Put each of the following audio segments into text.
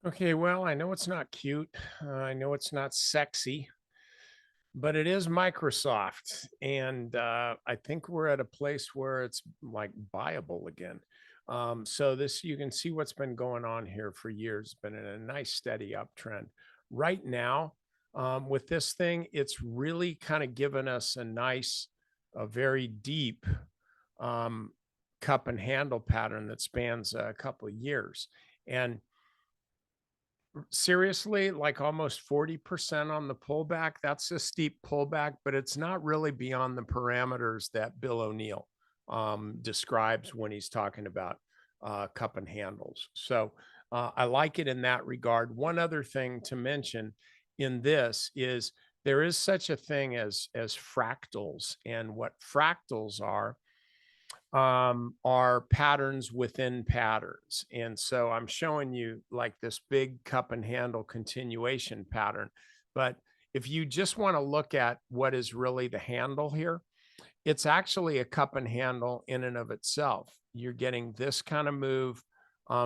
Okay, well, I know it's not cute. I know it's not sexy, but it is Microsoft. And I think we're at a place where it's like buyable again. So this you can see what's been going on here for years, been in a nice steady uptrend. Right now, with this thing, it's really kind of given us a very deep um, cup and handle pattern that spans a couple of years. And seriously, like almost 40% on the pullback. That's a steep pullback, but it's not really beyond the parameters that Bill O'Neill describes when he's talking about cup and handles. So I like it in that regard. One other thing to mention in this is there is such a thing as fractals, and what fractals are patterns within patterns. And so I'm showing you like this big cup and handle continuation pattern. But if you just want to look at what is really the handle here, it's actually a cup and handle in and of itself. You're getting this kind of move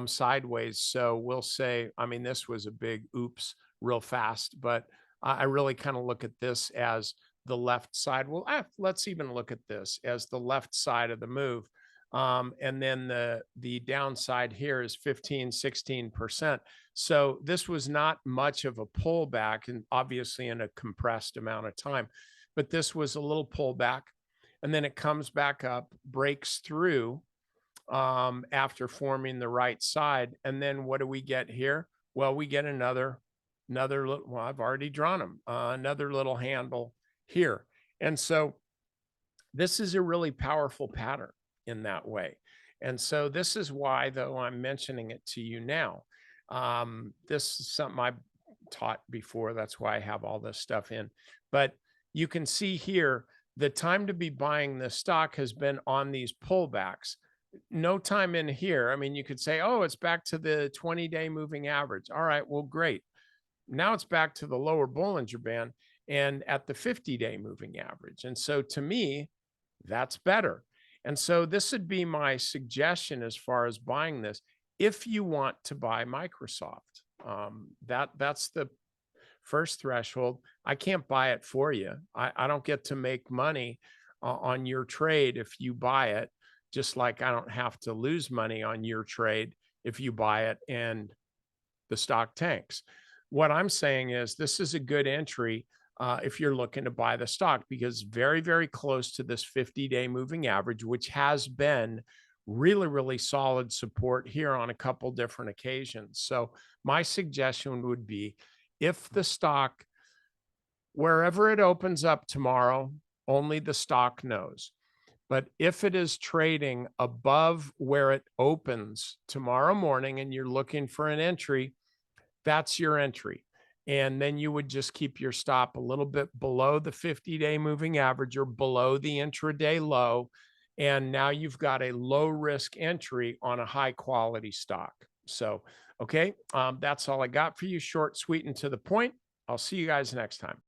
sideways. So we'll say, I mean, this was a big oops real fast, but I really kind of look at this as the left side. Well, let's even look at this as the left side of the move. And then the downside here is 15, 16%. So this was not much of a pullback, and obviously in a compressed amount of time, but this was a little pullback, and then it comes back up, breaks through after forming the right side. And then what do we get here? Well, we get another little, well, I've already drawn them, another little handle here. And so this is a really powerful pattern in that way. And so this is why, though, I'm mentioning it to you now. This is something I taught before. That's why I have all this stuff in. But you can see here the time to be buying this stock has been on these pullbacks. No time in here. I mean, you could say, oh, it's back to the 20-day moving average. All right, well, great. Now it's back to the lower Bollinger Band and at the 50-day moving average. And so to me, that's better. And so this would be my suggestion as far as buying this. If you want to buy Microsoft, that's the first threshold. I can't buy it for you. I don't get to make money on your trade if you buy it, just like I don't have to lose money on your trade if you buy it and the stock tanks. What I'm saying is this is a good entry if you're looking to buy the stock, because very, very close to this 50-day moving average, which has been really, really solid support here on a couple different occasions. So my suggestion would be if the stock, wherever it opens up tomorrow, only the stock knows. But if it is trading above where it opens tomorrow morning and you're looking for an entry, that's your entry. And then you would just keep your stop a little bit below the 50-day moving average or below the intraday low. And now you've got a low risk entry on a high quality stock. So, okay, that's all I got for you. Short, sweet, and to the point. I'll see you guys next time.